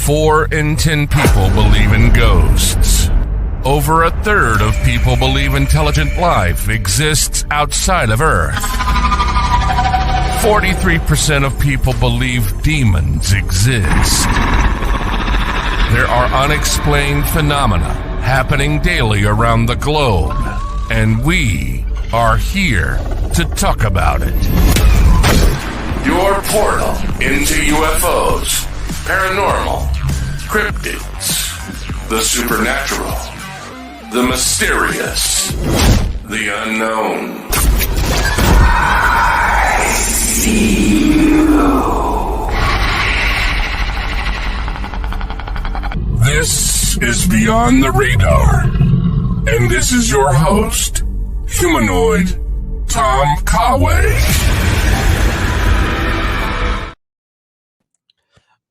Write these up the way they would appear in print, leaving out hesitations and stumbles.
4 in 10 people believe in ghosts. Over a third of people believe intelligent life exists outside of Earth. 43% of people believe demons exist. There are unexplained phenomena happening daily around the globe, and we are here to talk about it. Your portal into UFOs, paranormal, cryptids, the supernatural, the mysterious, the unknown. I see you. This is Beyond the Radar, and this is your host, Humanoid Tom Conway.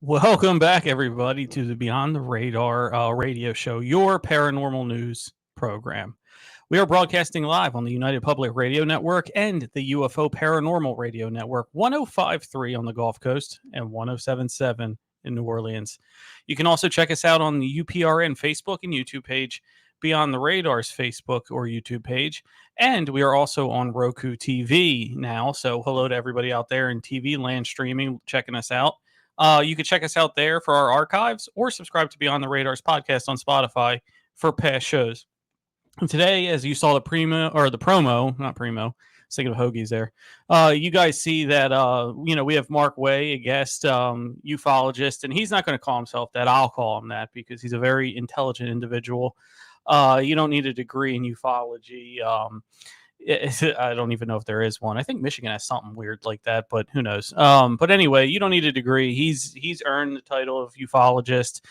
Welcome back, everybody, to the Beyond the Radar radio show, your paranormal news program. We are broadcasting live on the United Public Radio Network and the UFO Paranormal Radio Network, 105.3 on the Gulf Coast and 107.7 in New Orleans. You can also check us out on the UPRN Facebook and YouTube page, Beyond the Radar's Facebook or YouTube page, and we are also on Roku TV now. So hello to everybody out there in TV land streaming, checking us out. You can check us out there for our archives or subscribe to Beyond the Radar's podcast on Spotify for past shows. And today, as you saw the promo, thinking of hoagies there. You guys see that, we have Mark Way, a guest ufologist, and he's not going to call himself that. I'll call him that because he's a very intelligent individual. You don't need a degree in ufology. I don't even know if there is one. I think Michigan has something weird like that, but who knows? But anyway, you don't need a degree. He's earned the title of ufologist.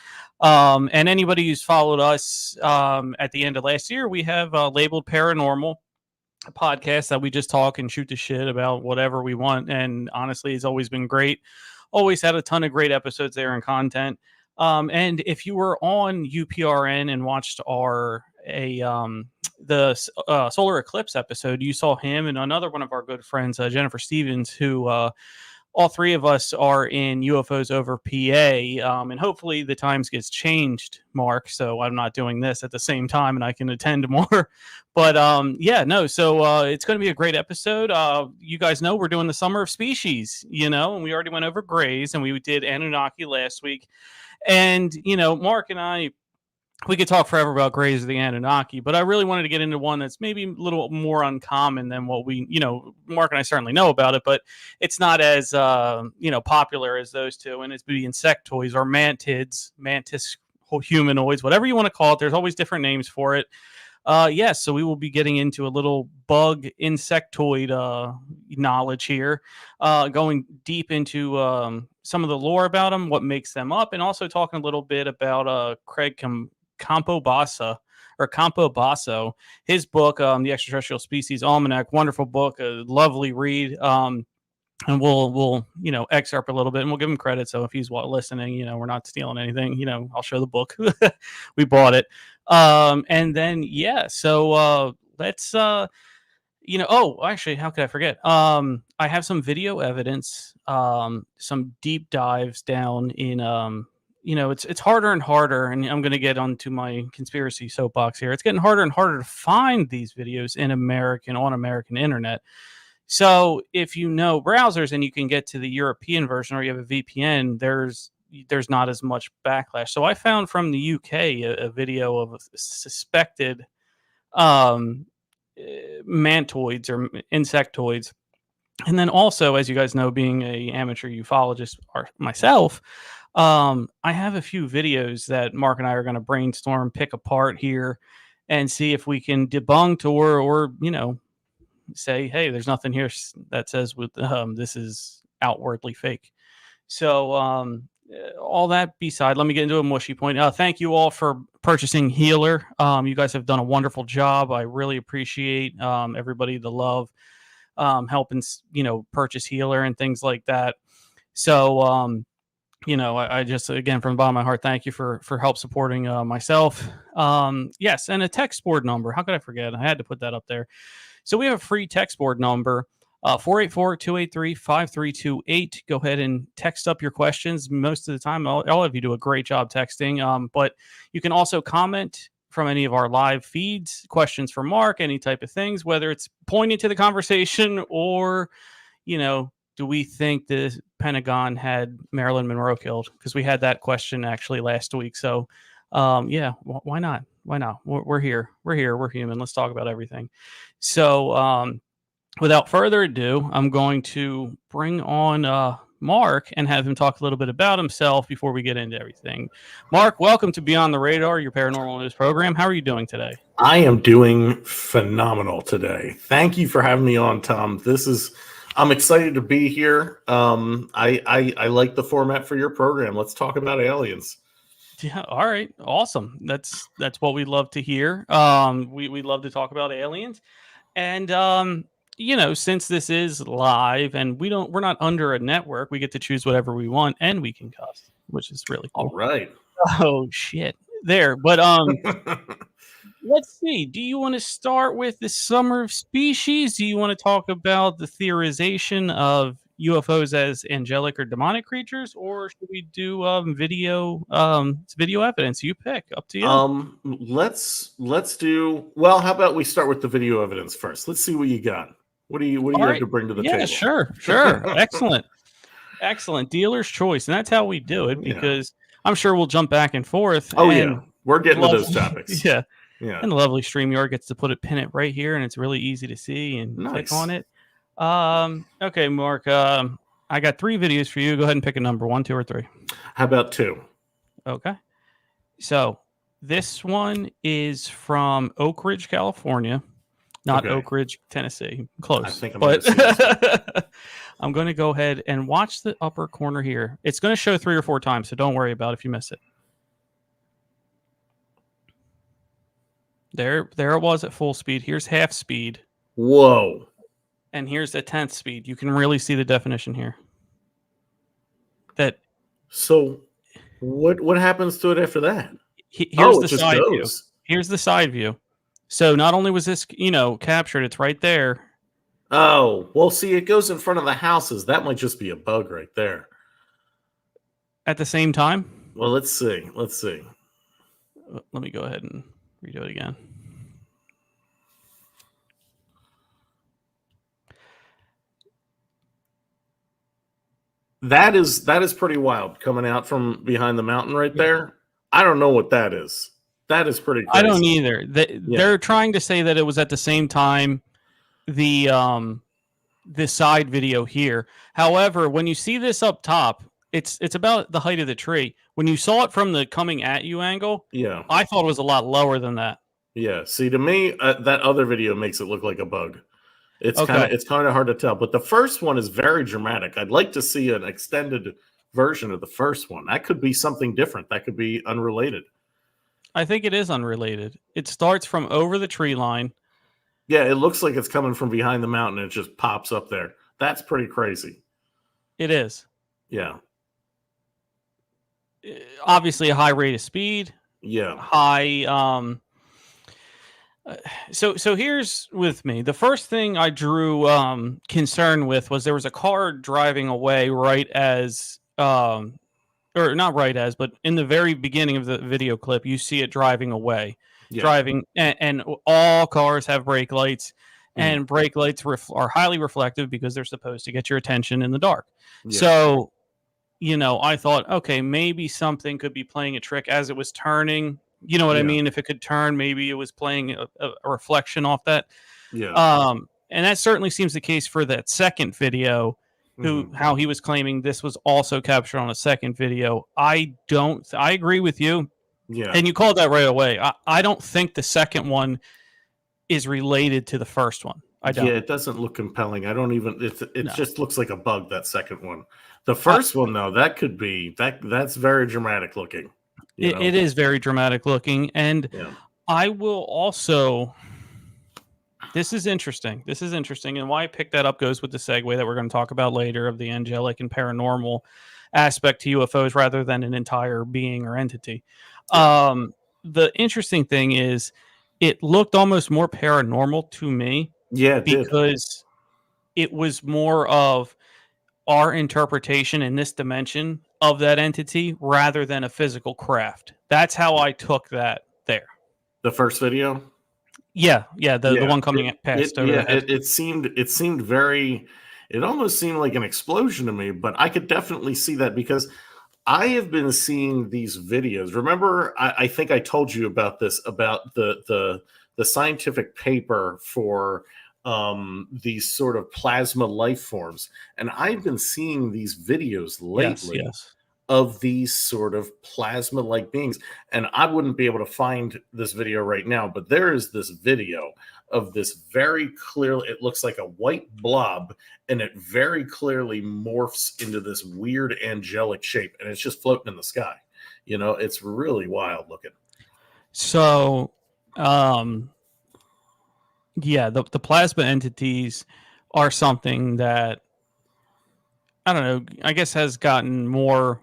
And anybody who's followed us at the end of last year, we have labeled Paranormal, a podcast that we just talk and shoot the shit about whatever we want. And honestly, it's always been great. Always had a ton of great episodes there and content. And if you were on UPRN and watched the solar eclipse episode, you saw him and another one of our good friends, Jennifer Stevens, who all three of us are in UFOs Over PA, and hopefully the times gets changed, Mark, so I'm not doing this at the same time and I can attend more. But so it's going to be a great episode. You guys know we're doing the Summer of Species, and we already went over Greys, and we did Anunnaki last week. And, Mark and I, we could talk forever about Greys of the Anunnaki, but I really wanted to get into one that's maybe a little more uncommon than what we, Mark and I certainly know about it, but it's not as, popular as those two. And it's the insectoids or mantis humanoids, whatever you want to call it. There's always different names for it. So we will be getting into a little bug insectoid knowledge here, going deep into some of the lore about them, what makes them up, and also talking a little bit about Craig Campobasso, his book, The Extraterrestrial Species Almanac. Wonderful book, a lovely read. And we'll excerpt a little bit, and we'll give him credit. So if he's listening, we're not stealing anything. I'll show the book. We bought it. And then let's actually, how could I forget? I have some video evidence, some deep dives down in it's harder and harder, and I'm going to get onto my conspiracy soapbox here. It's getting harder and harder to find these videos on American internet. So if you know browsers and you can get to the European version or you have a VPN, there's not as much backlash. So I found from the UK a video of suspected mantoids or insectoids. And then also, as you guys know, being an amateur ufologist myself, I have a few videos that Mark and I are going to brainstorm, pick apart here, and see if we can debunk or say, hey, there's nothing here that says this is outwardly fake. So all that beside, let me get into a mushy point. Thank you all for purchasing Healer. You guys have done a wonderful job. I really appreciate everybody, the love, helping purchase Healer and things like that. So I just, again, from the bottom of my heart, thank you for help supporting myself. Yes, and a text board number. How could I forget? I had to put that up there. So we have a free text board number 484-283-5328. Go ahead and text up your questions. Most of the time, all of you do a great job texting. But you can also comment from any of our live feeds, questions for Mark, any type of things, whether it's pointing to the conversation or, do we think the Pentagon had Marilyn Monroe killed? Because we had that question actually last week. So, why not? Why not? We're here. We're here. We're human. Let's talk about everything. So, without further ado, I'm going to bring on Mark and have him talk a little bit about himself before we get into everything. Mark, welcome to Beyond the Radar, your paranormal news program. How are you doing today? I am doing phenomenal today. Thank you for having me on, Tom. I'm excited to be here. I like the format for your program. Let's talk about aliens. Yeah. All right. Awesome. That's what we love to hear. We love to talk about aliens, and since this is live and we're not under a network, we get to choose whatever we want, and we can cuss, which is really cool. All right. Oh shit. There. But let's see. Do you want to start with the summer of species? Do you want to talk about the theorization of UFOs as angelic or demonic creatures, or should we do video evidence? You pick. Up to you. Let's do well. How about we start with the video evidence first? Let's see what you got. What do you have to bring to the table? Yeah, sure. Excellent. Dealer's choice, and that's how we do it, because I'm sure we'll jump back and forth. Oh, yeah. We're getting to those topics. Yeah. And the lovely StreamYard gets to pin it right here, and it's really easy to see and click on it. Okay, Mark. I got 3 videos for you. Go ahead and pick a number, 1, 2, or 3. How about 2? Okay. So this one is from Oak Ridge, California, not Oak Ridge, Tennessee. Close. I think I'm going to go ahead and watch the upper corner here. It's going to show 3 or 4 times, so don't worry about it if you miss it. There it was at full speed. Here's half speed. Whoa. And here's the 10th speed. You can really see the definition here. So what happens to it after that? Here's the side view. Here's the side view. So not only was this, captured, it's right there. Oh, well, see, it goes in front of the houses. That might just be a bug right there. At the same time? Well, let's see. Let me go ahead and redo it again. That is pretty wild, coming out from behind the mountain right there. I don't know what that is. That is pretty crazy. I don't either. They're trying to say that it was at the same time the side video here. However, when you see this up top, it's about the height of the tree. When you saw it from the coming at you angle, I thought it was a lot lower than that. Yeah. See, to me, that other video makes it look like a bug. It's kind of hard to tell, but the first one is very dramatic. I'd like to see an extended version of the first one. That could be something different. That could be unrelated. I think it is unrelated. It starts from over the tree line. Yeah, it looks like it's coming from behind the mountain and it just pops up there. That's pretty crazy. It is. Yeah. Obviously a high rate of speed. Yeah. High So here's with me. The first thing I drew concern with was there was a car driving away right as or not right as, but in the very beginning of the video clip, you see it driving away. Driving, and all cars have brake lights, and brake lights are highly reflective because they're supposed to get your attention in the dark. So, I thought, okay, maybe something could be playing a trick as it was turning. You know what I mean? If it could turn, maybe it was playing a reflection off that. And that certainly seems the case for that second video, how he was claiming this was also captured on a second video. I agree with you. Yeah. And you called that right away. I don't think the second one is related to the first one. I don't. Yeah, it doesn't look compelling. I don't even, it just looks like a bug, that second one. The first one, though, that could be, that's very dramatic looking. It is very dramatic looking. And I will also, this is interesting. And why I picked that up goes with the segue that we're going to talk about later of the angelic and paranormal aspect to UFOs rather than an entire being or entity. The interesting thing is it looked almost more paranormal to me. Yeah, it because it was more of our interpretation in this dimension of that entity rather than a physical craft. That's how I took that there. The first video? Yeah, the one coming it past over yeah, the head. it seemed very, it almost seemed like an explosion to me, but I could definitely see that because I have been seeing these videos. Remember, I think I told you about this, about the scientific paper for these sort of plasma life forms, and I've been seeing these videos Yes, lately yes. of these sort of plasma like beings. And I wouldn't be able to find this video right now, but there is this video of this very clearly, it looks like a white blob, and it very clearly morphs into this weird angelic shape, and it's just floating in the sky. You know, it's really wild looking. So, yeah, the plasma entities are something that, I don't know, I guess has gotten more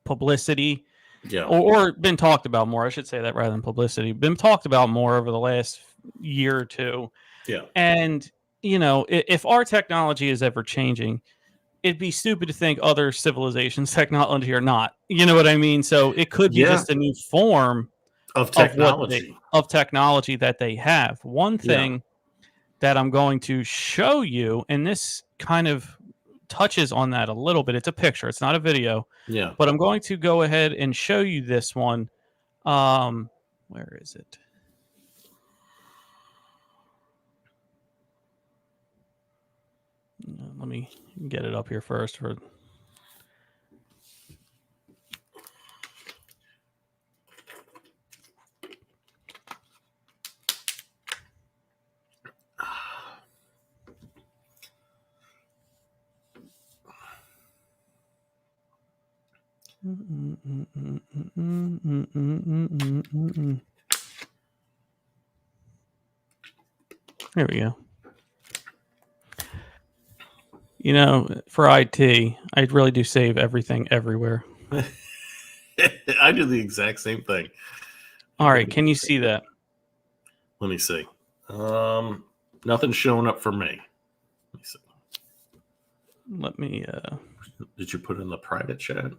publicity, Yeah. or been talked about more. I should say that rather than publicity. Been talked about more over the last year or two. Yeah. And, you know, if our technology is ever changing, it'd be stupid to think other civilizations' technology are not. You know what I mean? So it could be Yeah. just a new form Of of technology. technology that they have. One Yeah. thing that I'm going to show you, and this kind of touches on that a little bit. It's a picture, it's not a video, Yeah. but I'm going to go ahead and show you this one. Where is it? Let me get it up here first. For There we go. You know, for IT, I really do save everything everywhere. I do the exact same thing. All right, can you see that? Let me see. Nothing's showing up for me. Let me see. Let me Did you put in the private chat?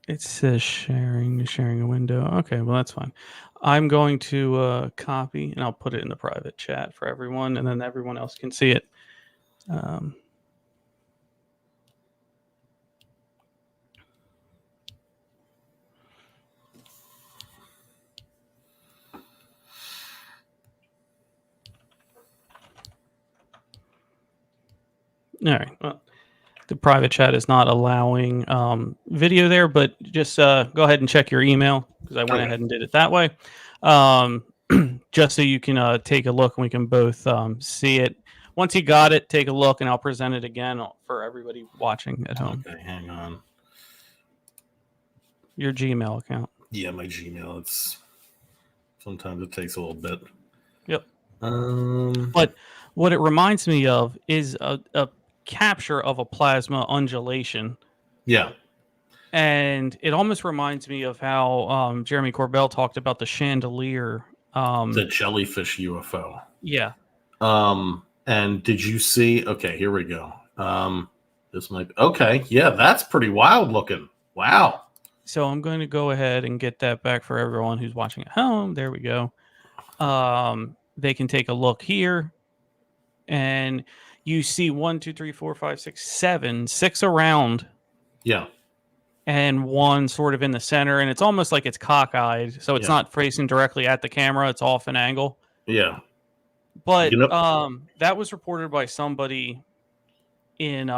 it says sharing a window. Okay, well that's fine. I'm going to copy and I'll put it in the private chat for everyone, and then everyone else can see it. All right. Well, the private chat is not allowing video there, but just go ahead and check your email because I went ahead and did it that way. Just so you can take a look and we can both see it. Once you got it, take a look and I'll present it again for everybody watching at home. Okay, hang on. Your Gmail account. Yeah, my Gmail. Sometimes it takes a little bit. Yep. But what it reminds me of is a capture of a plasma undulation. Yeah. And it almost reminds me of how Jeremy Corbell talked about the chandelier. The jellyfish UFO. Yeah. And did you see? Okay, here we go. This might. Okay, yeah, that's pretty wild looking. Wow. So I'm going to go ahead and get that back for everyone who's watching at home. There we go. They can take a look here, and you see 1, 2, 3, 4, 5, 6, 7, 6 around. Yeah. And one sort of in the center, and it's almost like it's cockeyed, so it's not facing directly at the camera; it's off an angle. Yeah. But that was reported by somebody in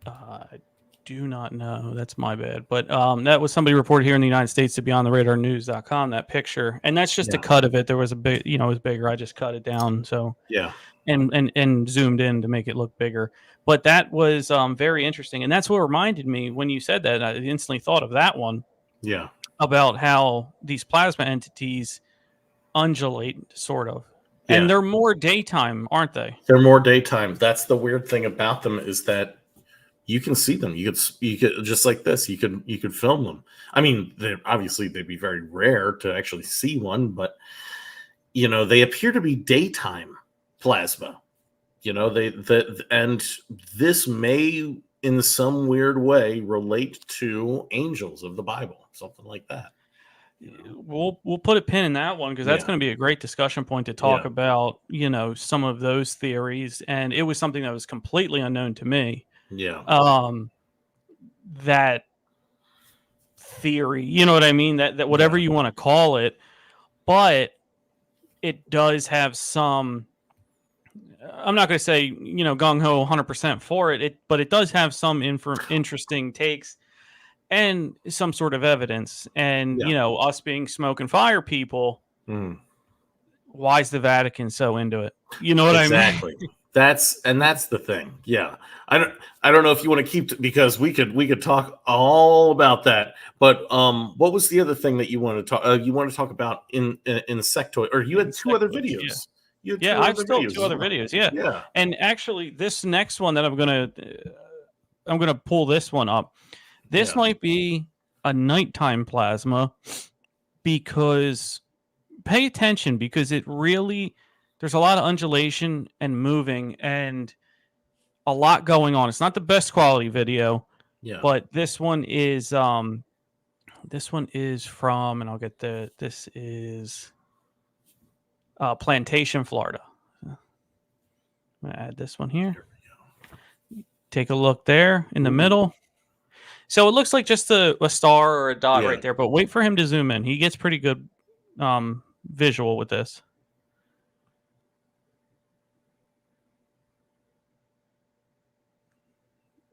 I do not know. That's my bad. But that was somebody reported here in the United States to BeyondTheRadarNews.com, that picture. And that's just a cut of it. There was a big, it was bigger. I just cut it down. So yeah. And zoomed in to make it look bigger. But that was very interesting. And that's what reminded me when you said that. I instantly thought of that one. Yeah. About how these plasma entities undulate, sort of. Yeah. And they're more daytime, aren't they? They're more daytime. That's the weird thing about them, is that you can see them. You could just like this. You could film them. I mean, obviously they'd be very rare to actually see one, but they appear to be daytime plasma. And this may, in some weird way, relate to angels of the Bible, something like that. We'll put a pin in that one because that's going to be a great discussion point to talk about, some of those theories. And it was something that was completely unknown to me. Yeah. That theory, you know what I mean? That whatever you want to call it, but it does have some. I'm not going to say gung ho 100% for it, but it does have some interesting takes and some sort of evidence. And us being smoke and fire people, why is the Vatican so into it? You know what I mean? Exactly. That's the thing. Yeah. I don't know if you want to keep because we could talk all about that. But what was the other thing that you want to talk? You want to talk about in Insectoid, or you had two other videos? Yeah, I've still two other videos. Yeah. Yeah. And actually, this next one that I'm gonna pull this one up. This might be a nighttime plasma because pay attention because it really there's a lot of undulation and moving and a lot going on. It's not the best quality video, but this one is from, and I'll get this is Plantation, Florida. I'm gonna add this one here. Take a look there in the middle. So it looks like just a star or a dot right there, but wait for him to zoom in. He gets pretty good visual with this.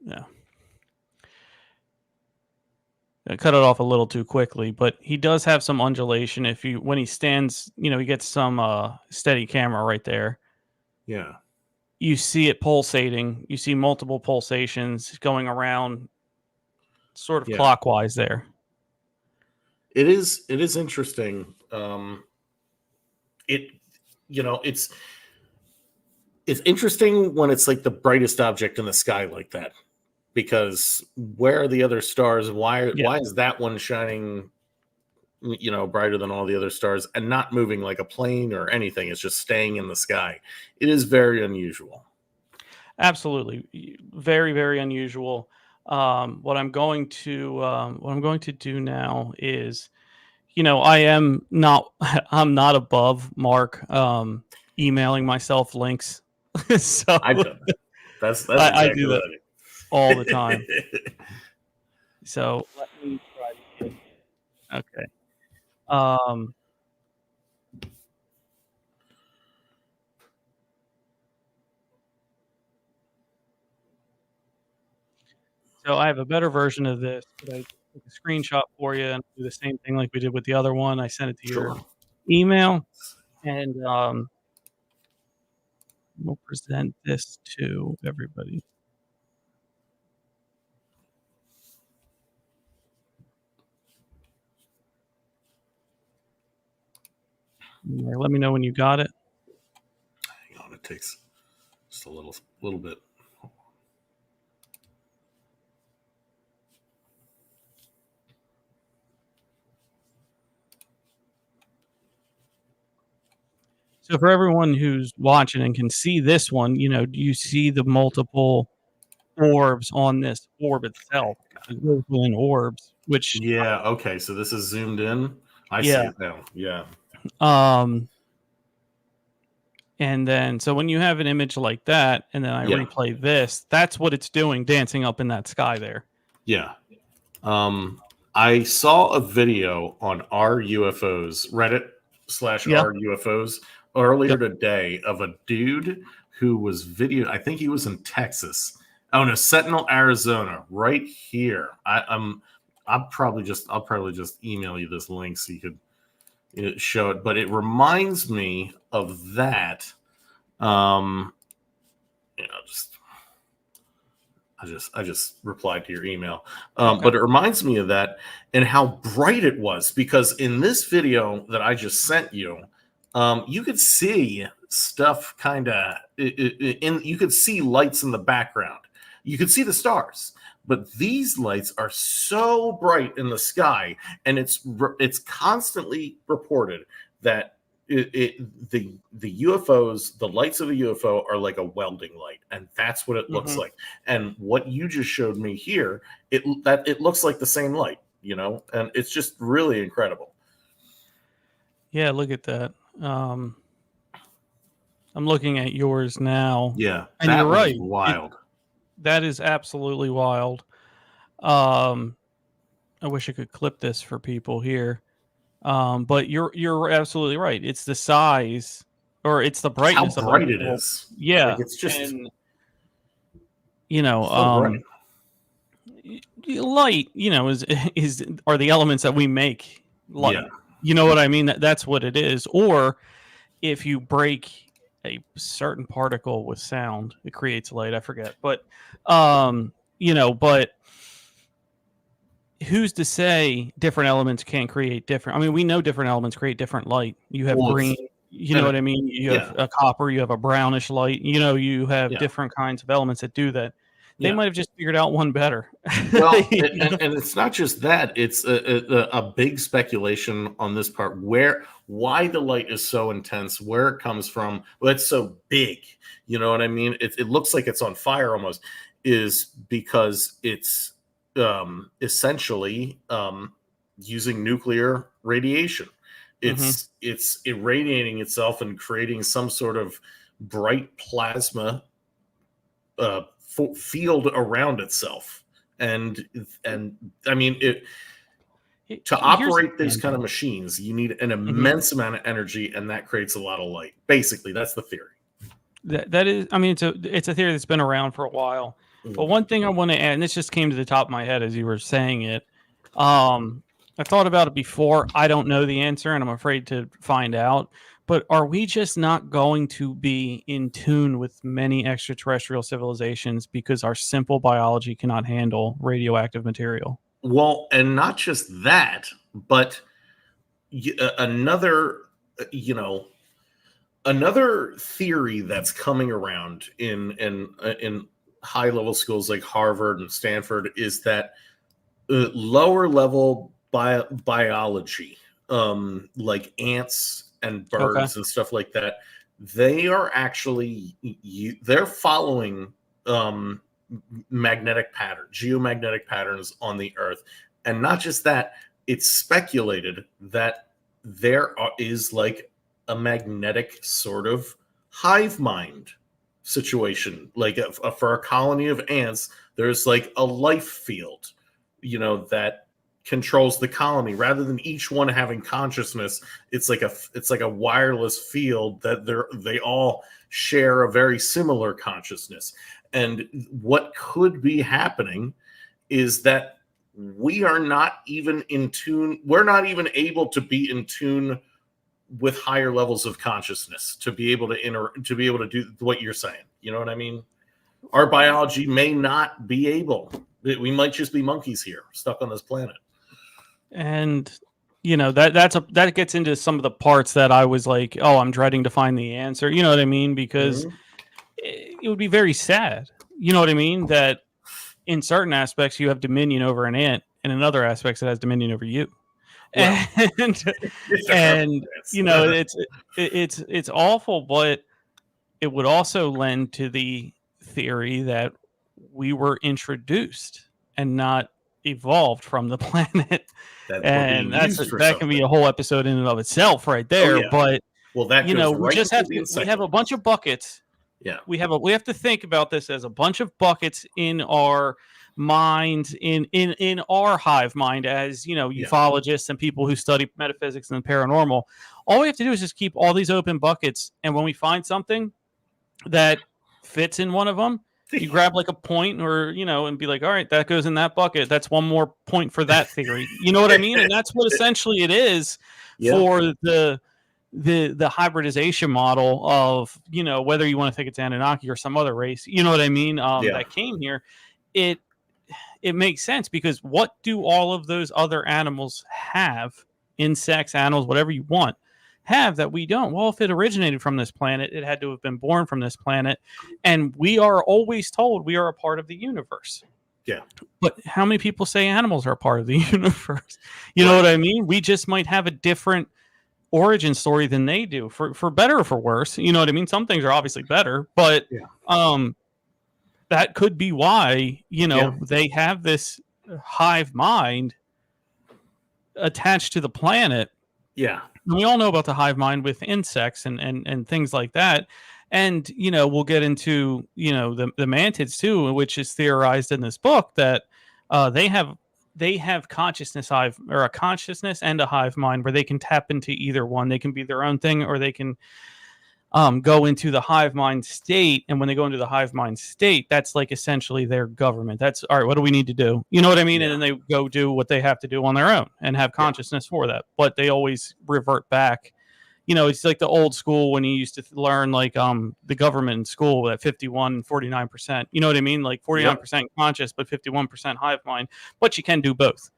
Yeah. I cut it off a little too quickly, but he does have some undulation. When he stands, he gets some steady camera right there. Yeah. You see it pulsating. You see multiple pulsations going around sort of clockwise there. It is interesting. It's interesting when it's like the brightest object in the sky like that, because where are the other stars? Why is that one shining, brighter than all the other stars and not moving like a plane or anything? It's just staying in the sky. It is very unusual. Absolutely, very, very unusual. What I'm going to do now is, I'm not above Mark emailing myself links. So I've done that. That's exactly I do that all the time. So let me try to get, okay. So I have a better version of this, but I took a screenshot for you and do the same thing like we did with the other one. I sent it to your email, and we'll present this to everybody. Let me know when you got it. Hang on, it takes just a little bit. So for everyone who's watching and can see this one, you see the multiple orbs on this orb itself. Within orbs, which okay. So this is zoomed in. I see it now. Yeah. And then so when you have an image like that, and then I replay this, that's what it's doing, dancing up in that sky there. Yeah. I saw a video on our UFOs, Reddit /our UFOs earlier today of a dude who was I think he was in Texas. Oh no, Sentinel, Arizona, right here. I'll probably just email you this link so you could show it. But it reminds me of that. I just replied to your email. But it reminds me of that and how bright it was, because in this video that I just sent you, you could see stuff you could see lights in the background. You could see the stars, but these lights are so bright in the sky, and it's constantly reported that the UFOs, the lights of a UFO are like a welding light, and that's what it looks like. And what you just showed me here, it looks like the same light, and it's just really incredible. Yeah, look at that. I'm looking at yours now. Yeah, and you're right. Wild. That is absolutely wild. I wish I could clip this for people here. But you're absolutely right. It's the size, or it's the brightness how bright it is. Yeah, like it's just, and so bright. Light, are the elements that we make light. Yeah. You know what I mean? That's what it is. Or if you break a certain particle with sound, it creates light. I forget, but but who's to say different elements can't create different? I mean, we know different elements create different light. You have green, know what I mean? You have a copper, you have a brownish light. You have different kinds of elements that do that. They might have just figured out one better. Well, and it's not just that. It's a big speculation on this part, why the light is so intense, where it comes from. Well, it's so big. You know what I mean? It looks like it's on fire almost, is because it's essentially using nuclear radiation. It's irradiating itself and creating some sort of bright plasma field around itself, and I mean to operate these kind of machines, you need an immense amount of energy, and that creates a lot of light. Basically, that's the theory. That is, I mean, it's a theory that's been around for a while. But one thing I want to add, and this just came to the top of my head as you were saying it, I thought about it before. I don't know the answer, and I'm afraid to find out. But are we just not going to be in tune with many extraterrestrial civilizations because our simple biology cannot handle radioactive material? Well, and not just that, but another theory that's coming around in high level schools like Harvard and Stanford is that lower level biology, like ants and birds and stuff like that, they are actually they're following geomagnetic patterns on the Earth. And not just that, it's speculated that there is like a magnetic sort of hive mind situation. Like for a colony of ants, there's like a life field, that controls the colony. Rather than each one having consciousness, it's like a wireless field that they all share a very similar consciousness. And what could be happening is that we are not even in tune. We're not even able to be in tune with higher levels of consciousness to be able to do what you're saying. You know what I mean? Our biology may not be able. We might just be monkeys here, stuck on this planet. And that gets into some of the parts that I was like, oh, I'm dreading to find the answer. You know what I mean? Because it would be very sad. You know what I mean? That in certain aspects you have dominion over an ant, and in other aspects it has dominion over you. Well, and it's awful, but it would also lend to the theory that we were introduced and not evolved from the planet. And that can be a whole episode in and of itself right there. But that we just have we have a bunch of buckets. Yeah, we have to think about this as a bunch of buckets in our minds, in our hive mind as ufologists and people who study metaphysics and paranormal. All we have to do is just keep all these open buckets, and when we find something that fits in one of them, you grab like a point, or and be like, all right, that goes in that bucket. That's one more point for that theory. You know what I mean? And that's what essentially it is for the hybridization model of whether you want to think it's Anunnaki or some other race. You know what I mean? That came here. It makes sense, because what do all of those other animals have? Insects, animals, whatever you want, have that we don't? Well, if it originated from this planet, it had to have been born from this planet, and we are always told we are a part of the universe. Yeah. But how many people say animals are a part of the universe? You know what I mean? We just might have a different origin story than they do, for better or for worse. You know what I mean? Some things are obviously better, but that could be why, they have this hive mind attached to the planet. Yeah. And we all know about the hive mind with insects and things like that. And, we'll get into, the mantids too, which is theorized in this book that they have consciousness a consciousness and a hive mind where they can tap into either one. They can be their own thing, or they can go into the hive mind state. And when they go into the hive mind state, that's like essentially their government. That's all right. What do we need to do? You know what I mean? Yeah. And then they go do what they have to do on their own and have consciousness for that. But they always revert back. It's like the old school when you used to learn like the government in school at 51 and 49%. You know what I mean? Like 49% conscious, but 51% hive mind. But you can do both.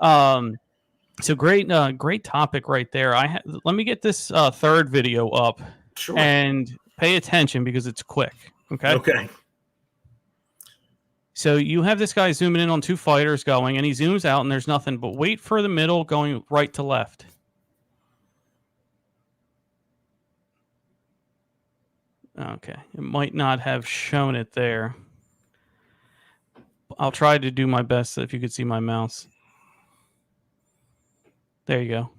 So great topic right there. Let me get this third video up. Sure. And pay attention because it's quick. Okay. So you have this guy zooming in on two fighters going, and he zooms out, and there's nothing. But wait for the middle going right to left. Okay. It might not have shown it there. I'll try to do my best if you could see my mouse. There you go.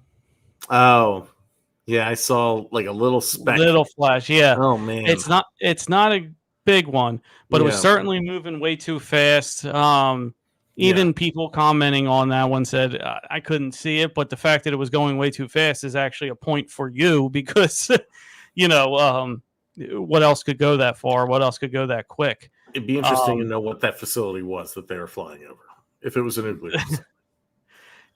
Oh. Yeah, I saw like a little speck. Little flash, yeah. Oh man. It's not a big one, but it was certainly moving way too fast. Even people commenting on that one said I couldn't see it, but the fact that it was going way too fast is actually a point for you because what else could go that far? What else could go that quick? It'd be interesting to know what that facility was that they were flying over. If it was a nuclear facility.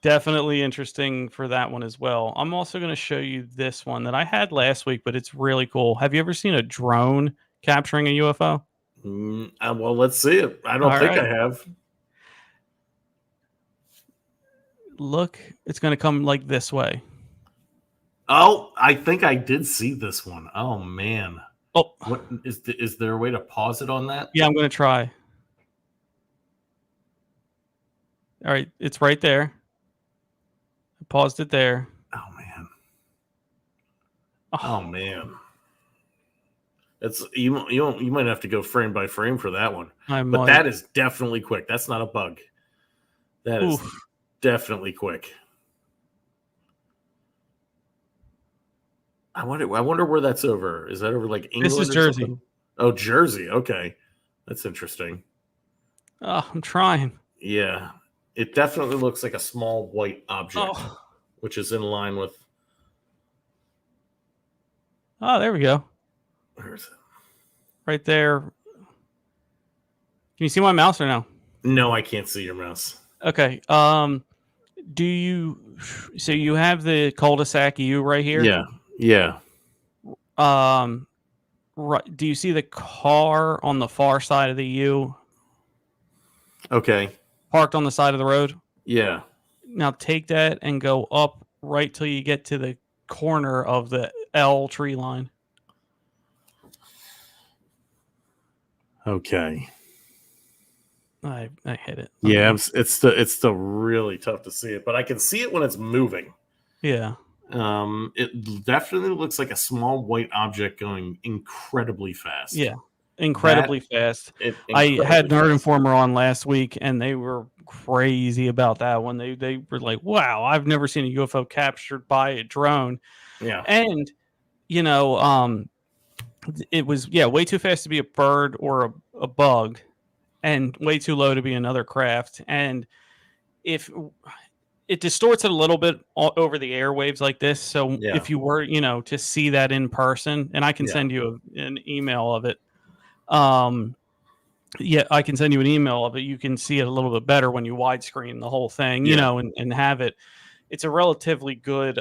Definitely interesting for that one as well. I'm also going to show you this one that I had last week, but it's really cool. Have you ever seen a drone capturing a UFO? Well, let's see it. I don't think I have. Look, it's going to come like this way. Oh, I think I did see this one. Oh, man. Oh, what is there a way to pause it on that? Yeah, I'm going to try. All right, it's right there. I paused it there. Oh man. Oh man. It's you might have to go frame by frame for that one. But that is definitely quick. That's not a bug. That is definitely quick. I wonder where that's over. Is that over like England? This is Jersey. Something? Oh, Jersey. Okay. That's interesting. Oh, I'm trying. Yeah. It definitely looks like a small white object, which is in line with. Oh, there we go. Where is it? Right there. Can you see my mouse or no? No, I can't see your mouse. Okay. Do you? So you have the cul-de-sac U right here? Yeah. Yeah. Right. Do you see the car on the far side of the U? Okay. Parked on the side of the road? Yeah. Now take that and go up right till you get to the corner of the L tree line. Okay. I hit it. Yeah, it's still really tough to see it, but I can see it when it's moving. Yeah. It definitely looks like a small white object going incredibly fast. Yeah. Incredibly fast. I had Nerd Informer on last week, and they were crazy about that one. They were like, "Wow, I've never seen a UFO captured by a drone." Yeah, and it was way too fast to be a bird or a bug, and way too low to be another craft. And if it distorts it a little bit over the airwaves like this, so if you were to see that in person, and I can send you an email of it. I can send you an email of it. You can see it a little bit better when you widescreen the whole thing, and have it. It's a relatively good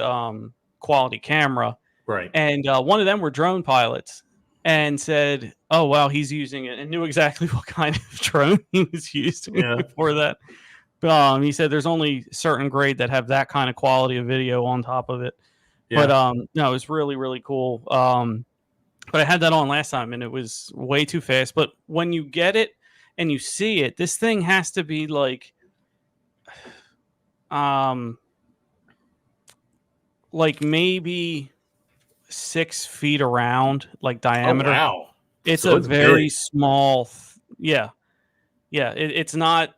quality camera. Right. And one of them were drone pilots and said, "Oh, wow, he's using it," and knew exactly what kind of drone he was using before that. He said there's only certain grade that have that kind of quality of video on top of it. Yeah. But no, it was really, really cool. But I had that on last time, and it was way too fast. But when you get it and you see it, this thing has to be like like maybe 6 feet around, like diameter. Oh, wow. It's So a it's very big. small. Yeah. It's not,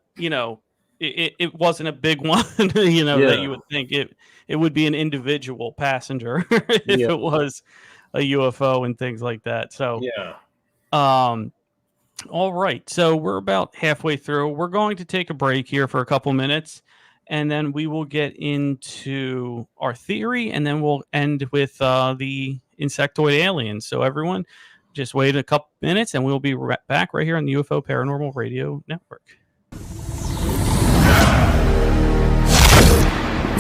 it wasn't a big one, that you Yeah. would think it would be an individual passenger if Yeah. it was a UFO and things like that. So, Yeah. all right. So we're about halfway through. We're going to take a break here for a couple minutes, and then we will get into our theory, and then we'll end with the insectoid aliens. So everyone, just wait a couple minutes, and we'll be back right here on the UFO Paranormal Radio Network.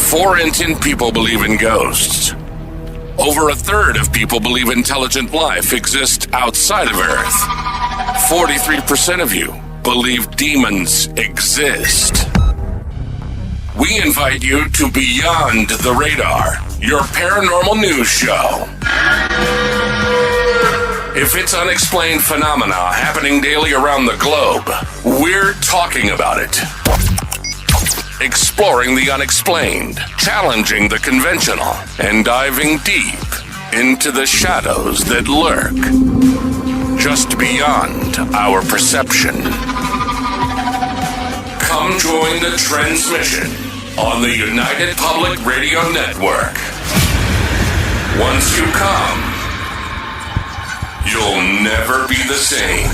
4 in 10 people believe in ghosts. Over a third of people believe intelligent life exists outside of Earth. 43% of you believe demons exist. We invite you to Beyond the Radar, your paranormal news show. If it's unexplained phenomena happening daily around the globe, we're talking about it. Exploring the unexplained, challenging the conventional, and diving deep into the shadows that lurk just beyond our perception. Come join the transmission on the United Public Radio Network. Once you come, you'll never be the same.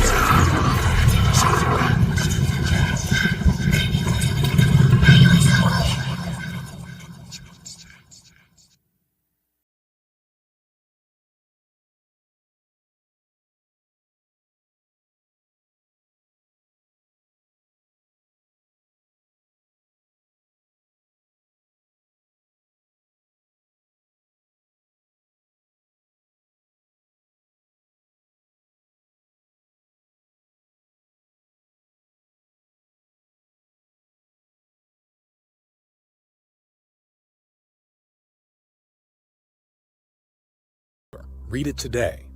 Read it today.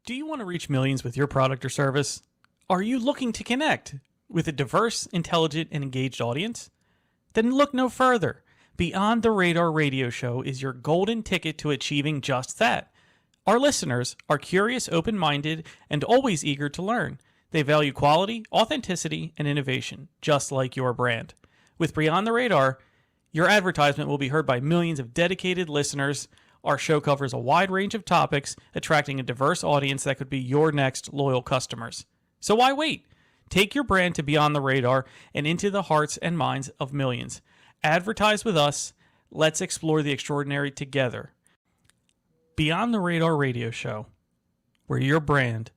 Do you want to reach millions with your product or service? Are you looking to connect with a diverse, intelligent, and engaged audience? Then look no further. Beyond the Radar Radio Show is your golden ticket to achieving just that. Our listeners are curious, open-minded, and always eager to learn. They value quality, authenticity, and innovation, just like your brand. With Beyond the Radar, your advertisement will be heard by millions of dedicated listeners. Our show covers a wide range of topics, attracting a diverse audience that could be your next loyal customers. So why wait? Take your brand to Beyond the Radar and into the hearts and minds of millions. Advertise with us. Let's explore the extraordinary together. Beyond the Radar Radio Show, where your brand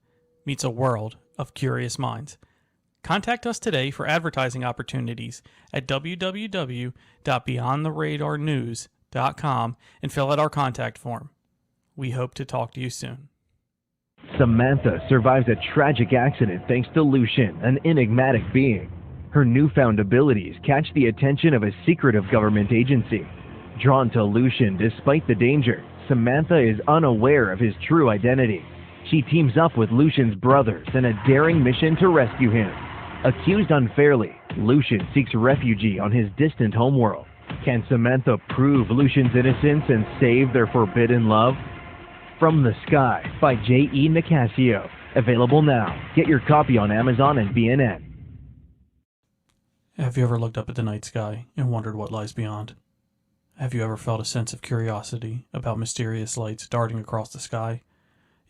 meets a world of curious minds. Contact us today for advertising opportunities at www.beyondtheradarnews.com and fill out our contact form. We hope to talk to you soon. Samantha survives a tragic accident thanks to Lucian, an enigmatic being. Her newfound abilities catch the attention of a secretive government agency. Drawn to Lucian despite the danger, Samantha is unaware of his true identity. She teams up with Lucian's brothers in a daring mission to rescue him. Accused unfairly, Lucian seeks refuge on his distant homeworld. Can Samantha prove Lucian's innocence and save their forbidden love? From the Sky by J.E. Nicasio. Available now. Get your copy on Amazon and BNN. Have you ever looked up at the night sky and wondered what lies beyond? Have you ever felt a sense of curiosity about mysterious lights darting across the sky?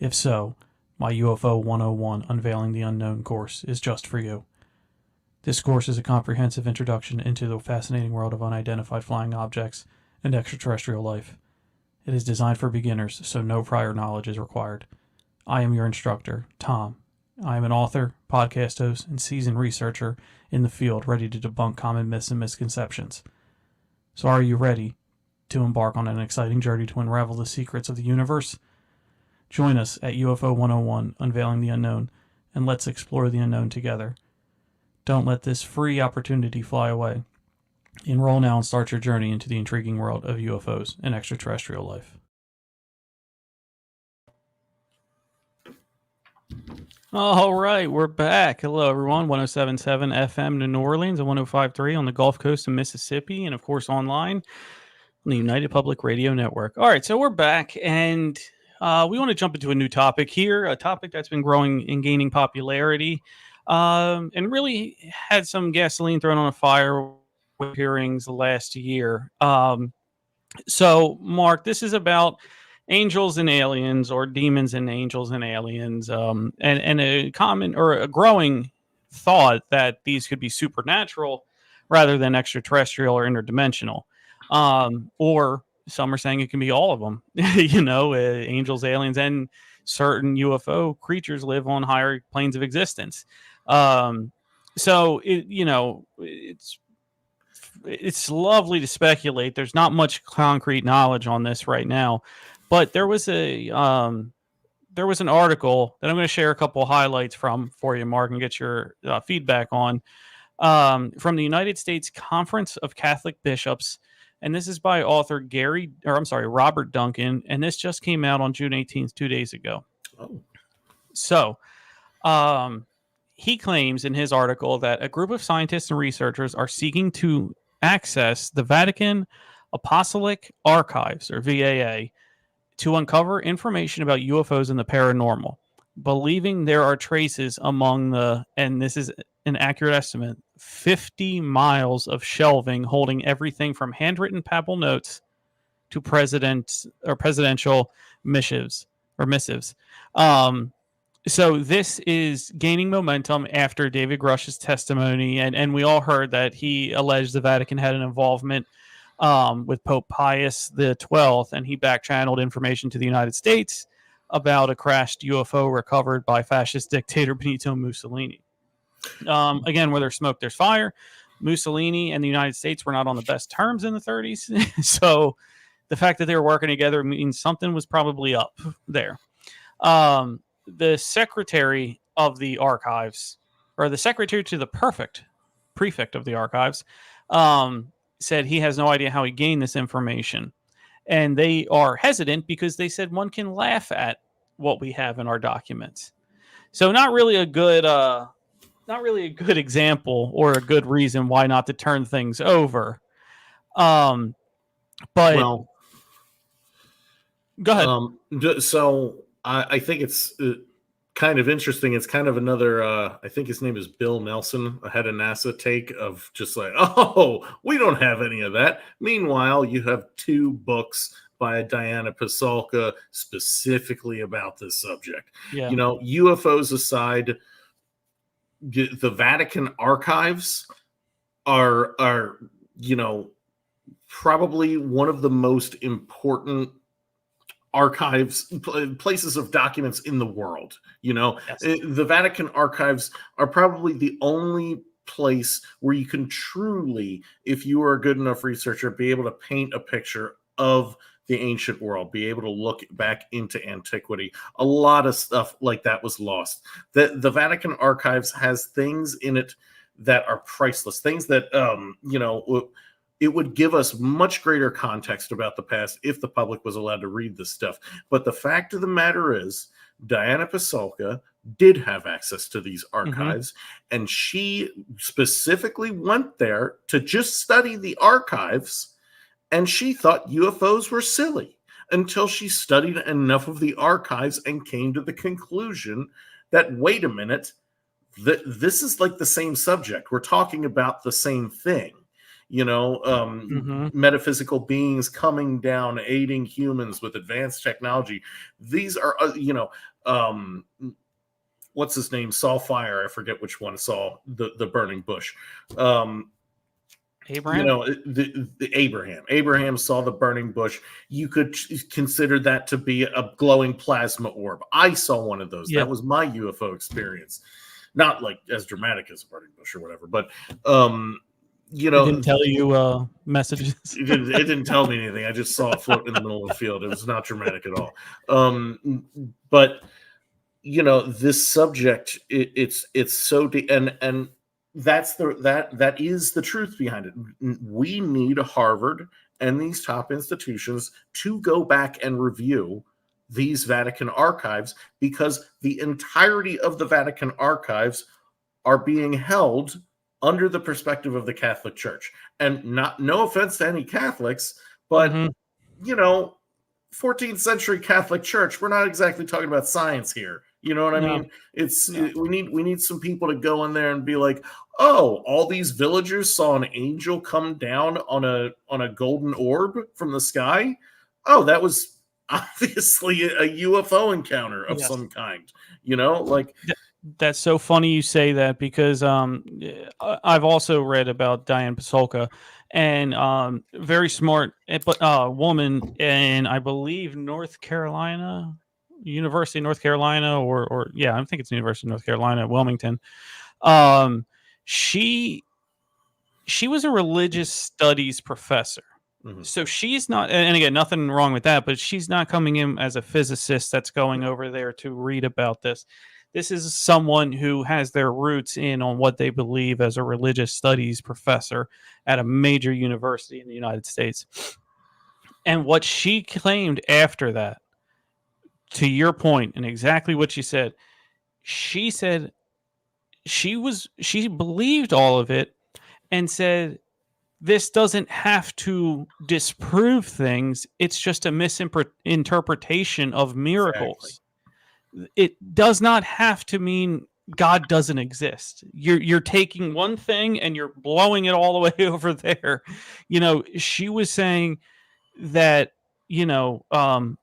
If so, my UFO 101 Unveiling the Unknown course is just for you. This course is a comprehensive introduction into the fascinating world of unidentified flying objects and extraterrestrial life. It is designed for beginners, so no prior knowledge is required. I am your instructor, Tom. I am an author, podcast host, and seasoned researcher in the field ready to debunk common myths and misconceptions. So are you ready to embark on an exciting journey to unravel the secrets of the universe? Join us at UFO 101 Unveiling the Unknown, and let's explore the unknown together. Don't let this free opportunity fly away. Enroll now and start your journey into the intriguing world of UFOs and extraterrestrial life. All right, we're back. Hello, everyone. 107.7 FM in New Orleans and 105.3 on the Gulf Coast of Mississippi, and of course online on the United Public Radio Network. All right, so we're back, and we want to jump into a new topic here, a topic that's been growing and gaining popularity, and really had some gasoline thrown on a fire with hearings last year. So, Mark, this is about angels and aliens, or demons and angels and aliens, and a common or a growing thought that these could be supernatural rather than extraterrestrial or interdimensional. Or some are saying it can be all of them. Angels, aliens, and certain UFO creatures live on higher planes of existence. So it's lovely to speculate. There's not much concrete knowledge on this right now, but there was an article that I'm going to share a couple of highlights from for you, Mark, and get your feedback on, from the United States Conference of Catholic Bishops. And this is by author Robert Duncan. And this just came out on June 18th, 2 days ago. Oh. So, he claims in his article that a group of scientists and researchers are seeking to access the Vatican Apostolic Archives, or VAA, to uncover information about UFOs and the paranormal, believing there are traces among and this is an accurate estimate, 50 miles of shelving holding everything from handwritten papal notes to presidential missives. So this is gaining momentum after David Grush's testimony, and we all heard that he alleged the Vatican had an involvement with Pope Pius XII, and he back-channeled information to the United States about a crashed UFO recovered by fascist dictator Benito Mussolini. Again, where there's smoke, there's fire. Mussolini and the United States were not on the best terms in the 30s, so the fact that they were working together means something was probably up there. The secretary of the archives, or the secretary to the prefect of the archives, said he has no idea how he gained this information. And they are hesitant because they said one can laugh at what we have in our documents. So not really a good example or a good reason why not to turn things over. But well, go ahead. So I think it's kind of interesting. It's kind of another, I think his name is Bill Nelson, head of NASA, take of just like, oh, we don't have any of that. Meanwhile, you have 2 books by Diana Pasulka specifically about this subject. Yeah. UFOs aside, the Vatican archives are probably one of the most important archives, places of documents in the world. Yes. The Vatican archives are probably the only place where you can truly, if you are a good enough researcher, be able to paint a picture of the ancient world, be able to look back into antiquity. A lot of stuff like that was lost. The Vatican archives has things in it that are priceless, things that it would give us much greater context about the past if the public was allowed to read this stuff. But the fact of the matter is, Diana Pasulka did have access to these archives, and she specifically went there to just study the archives, and she thought UFOs were silly until she studied enough of the archives and came to the conclusion that, wait a minute, this is like the same subject. We're talking about the same thing. Metaphysical beings coming down, aiding humans with advanced technology. These are, what's his name? Saw Fire. I forget which one saw the burning bush. Abraham? Abraham saw the burning bush. You could consider that to be a glowing plasma orb. I saw one of those. Yeah. That was my UFO experience. Not like as dramatic as a burning bush or whatever, but it didn't tell you messages. It didn't tell me anything. I just saw it float in the middle of the field. It was not dramatic at all. But this subject, it's so deep, and that is the truth behind it. We need Harvard and these top institutions to go back and review these Vatican archives, because the entirety of the Vatican archives are being held under the perspective of the Catholic Church. And no offense to any Catholics, But Mhm. you know, 14th century Catholic Church, we're not exactly talking about science here. You know what I No, mean? no. We need some people to go in there and be like, oh, all these villagers saw an angel come down on a golden orb from the sky. Oh, that was obviously a UFO encounter of Yes. some kind. You know, like That's so funny you say that because I've also read about Diane Pasulka, and very smart but woman in, I believe, North Carolina, University of North Carolina, or yeah, I think it's University of North Carolina, Wilmington. Um, she she was a religious studies professor. mhm, So she's not, and again, nothing wrong with that, but she's not coming in as a physicist that's going over there to read about this. This is someone who has their roots in on what they believe as a religious studies professor at a major university in the United States. And what she claimed after that, to your point, and exactly what she said she believed all of it and said this doesn't have to disprove things. It's just a misinterpretation of exactly. miracles. It does not have to mean God doesn't exist. You're taking one thing and you're blowing it all the way over there. She was saying that, you know, um,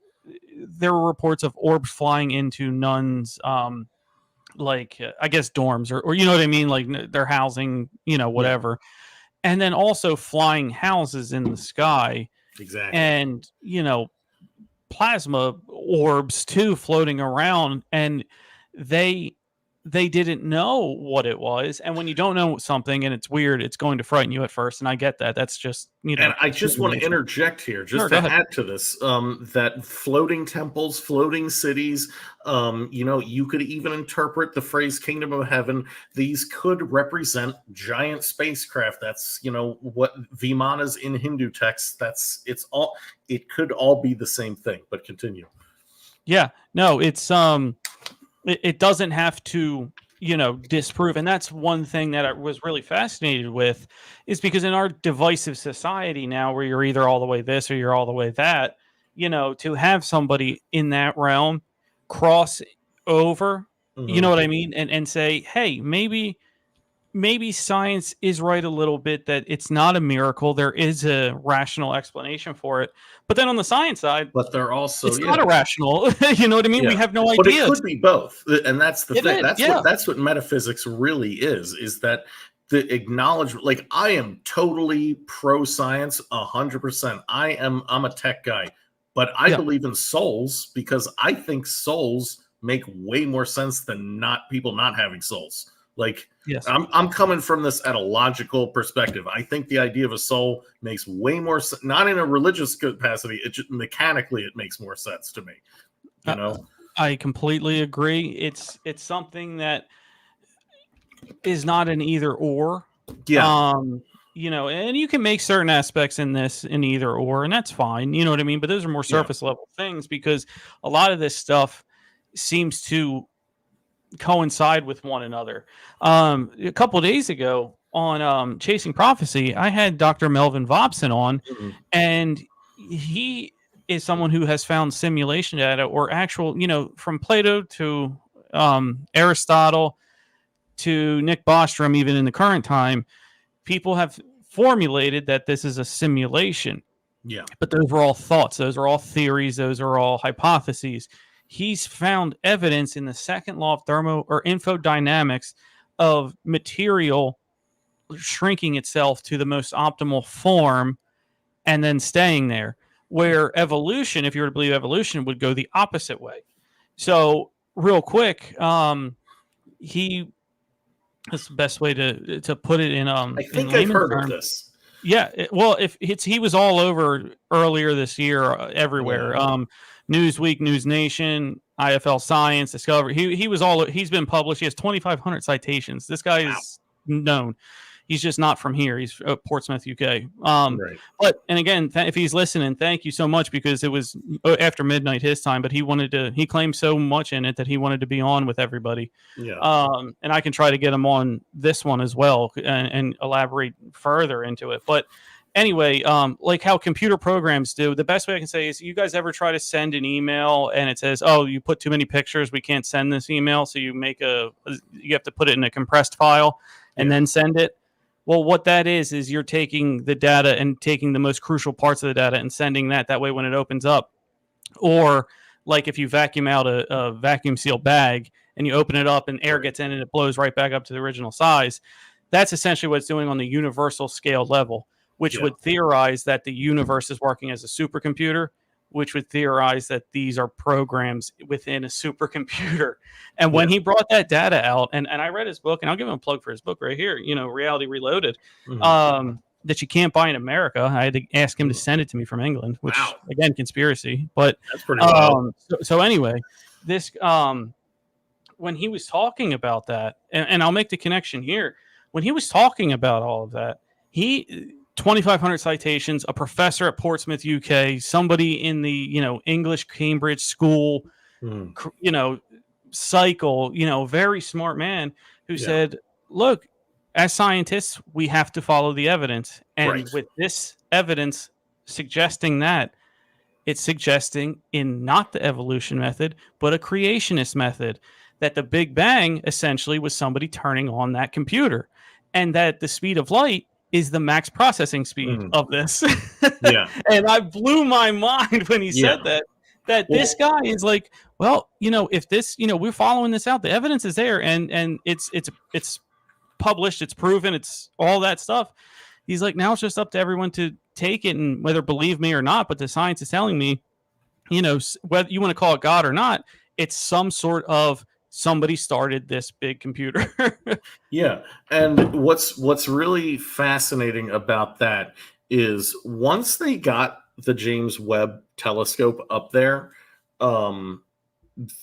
there were reports of orbs flying into nuns, like I guess dorms, or you know what I mean, like they're housing, Yeah, whatever, and then also flying houses in the sky, exactly. and plasma orbs too floating around, and they they didn't know what it was. And when you don't know something and it's weird, it's going to frighten you at first, and I get that. That's just And I just human want to nature. interject here, Sure, just go to ahead. add to this, that floating temples, floating cities, you could even interpret the phrase "kingdom of heaven." These could represent giant spacecraft. That's what Vimanas in Hindu texts. It's all. It could all be the same thing. But continue. Yeah, no, it doesn't have to disprove. And that's one thing that I was really fascinated with, is because in our divisive society now, where you're either all the way this or you're all the way that, to have somebody in that realm cross over, you know Mhm. what I mean, and say, hey, maybe science is right a little bit, that it's not a miracle, there is a rational explanation for it. But then on the science side, But they're also, it's not yeah. irrational. You know what I mean? We Yeah, have no but it idea. could be both, and that's the It thing. is, yeah. That's what metaphysics really is that the acknowledgement. Like, I am totally pro science, 100%. I'm a tech guy, but I Yeah. believe in souls because I think souls make way more sense than not people not having souls. Like, Yes. I'm coming from this at a logical perspective. I think the idea of a soul makes way more sense, not in a religious capacity. It just mechanically it makes more sense to me. You Uh, know. I completely agree. It's something that is not an either or. Yeah. Um, and you can make certain aspects in this an either or, and that's fine. You know what I mean? But those are more Yeah. surface level things, because a lot of this stuff seems to coincide with one another. A couple of days ago on Chasing Prophecy, I had Dr. Melvin Vobson on, Mhm. and he is someone who has found simulation data, or actual, from Plato to Aristotle to Nick Bostrom, even in the current time, people have formulated that this is a simulation. Yeah. But those are all thoughts, those are all theories, those are all hypotheses. He's found evidence in the second law of thermo or infodynamics of material shrinking itself to the most optimal form and then staying there. Where evolution, if you were to believe evolution, would go the opposite way. So, real quick, he that's the best way to put it I in think I've layman's heard of terms. this. Yeah, well, if he was all over earlier this year, everywhere. Yeah. Newsweek, News Nation, IFL Science, Discovery. He was all. He's been published. He has 2,500 citations. This guy Wow. is known. He's just not from here. He's Portsmouth, UK. Right. But and again, if he's listening, thank you so much, because it was after midnight his time. But he wanted to. He claimed so much in it that he wanted to be on with everybody. Yeah. And I can try to get him on this one as well, and elaborate further into it. But anyway, like how computer programs do, the best way I can say is, you guys ever try to send an email and it says, oh, you put too many pictures, we can't send this email, so you have to put it in a compressed file and then send it. Well, what that is you're taking the data and taking the most crucial parts of the data and sending that way when it opens up. Or like if you vacuum out a vacuum sealed bag and you open it up and air gets in and it blows right back up to the original size, that's essentially what it's doing on the universal scale level, which would theorize that the universe is working as a supercomputer, which would theorize that these are programs within a supercomputer. And when he brought that data out, and I read his book, and I'll give him a plug for his book right here, Reality Reloaded, that you can't buy in America. I had to ask him to send it to me from England, which, again, conspiracy. But that's pretty wild. So anyway, this when he was talking about that, and I'll make the connection here, when he was talking about all of that, 2,500 citations, a professor at Portsmouth, UK, somebody in the English Cambridge school, cycle, very smart man who said, look, as scientists, we have to follow the evidence, and with this evidence suggesting that, it's suggesting in not the evolution method, but a creationist method, that the Big Bang essentially was somebody turning on that computer, and that the speed of light is the max processing speed of this. And I blew my mind when he said that this guy is like, well, if this, we're following this out, the evidence is there, and it's published, it's proven, it's all that stuff. He's like, now it's just up to everyone to take it and whether believe me or not, but the science is telling me, whether you want to call it God or not, it's some sort of somebody started this big computer. And what's really fascinating about that is once they got the James Webb telescope up there,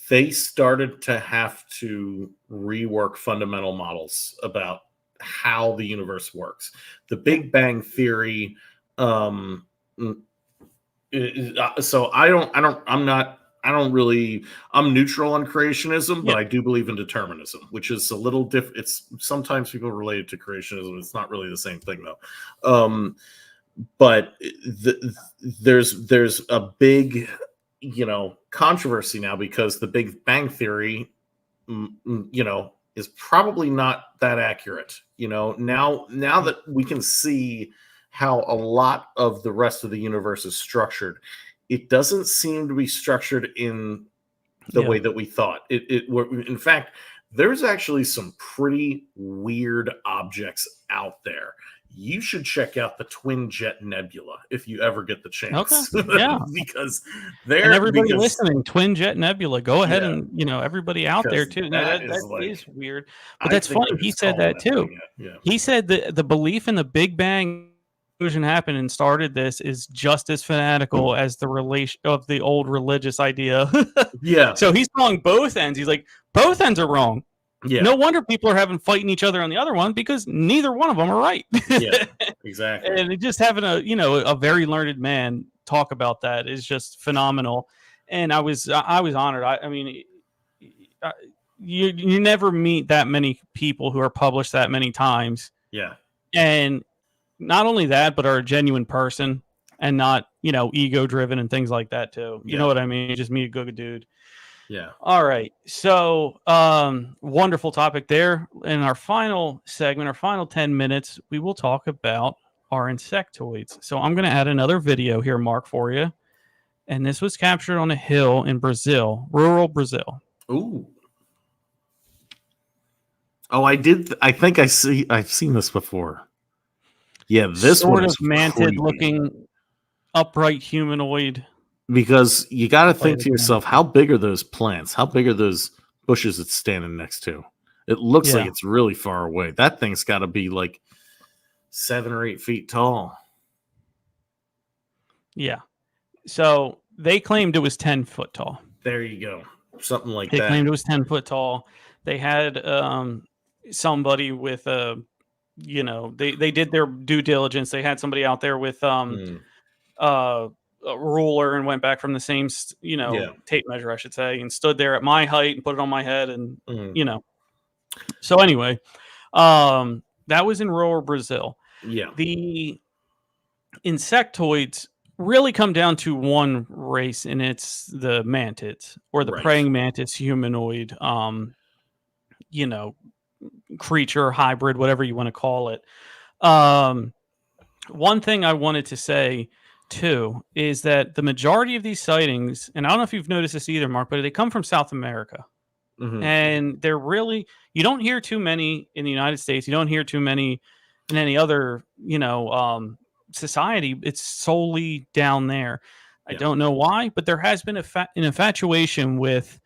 they started to have to rework fundamental models about how the universe works. The Big Bang Theory. So I'm neutral on creationism, but I do believe in determinism, which is a little different. It's sometimes people relate it to creationism. It's not really the same thing though. But there's a big, controversy now because the Big Bang Theory, is probably not that accurate. Now that we can see how a lot of the rest of the universe is structured, it doesn't seem to be structured in the way that we thought. In fact, there's actually some pretty weird objects out there. You should check out the Twin Jet Nebula if you ever get the chance. Okay. Yeah. Because listening, Twin Jet Nebula, go ahead and, everybody out there too. That is weird. But that's funny. He said that too. He said that the belief in the Big Bang happened and started this is just as fanatical as the relation of the old religious idea. So he's calling both ends. He's like, both ends are wrong. No wonder people are fighting each other on the other one, because neither one of them are right. Exactly. And just having a very learned man talk about that is just phenomenal. And I was honored. I mean, you never meet that many people who are published that many times. And not only that, but are a genuine person and not, ego driven and things like that too. You know what I mean? You just meet a good dude. All right. So, wonderful topic there. In our final segment, our final 10 minutes, we will talk about our insectoids. So I'm going to add another video here, Mark, for you. And this was captured on a hill in Brazil, rural Brazil. Ooh. Oh, I did. I think I've seen this before. Yeah, this sort of mantid-looking, upright humanoid. Because you got to think to yourself, how big are those plants? How big are those bushes it's standing next to? It looks like it's really far away. That thing's got to be like 7 or 8 feet tall. Yeah. So they claimed it was 10 foot tall. There you go. Something like that. They claimed it was 10 foot tall. They had somebody with they did their due diligence. They had somebody out there with a ruler and went back from the same tape measure, I should say, and stood there at my height and put it on my head, and so anyway, that was in rural Brazil. The insectoids really come down to one race, and it's the mantids, or the Right. praying mantis humanoid, you know, creature hybrid, whatever you want to call it. One thing I wanted to say too is that the majority of these sightings, and I don't know if you've noticed this either, Mark, but they come from South America. Mhm. And they're really, you don't hear too many in the United States. You don't hear too many in any other, society. It's solely down there. I Yeah. don't know why, but there has been an infatuation with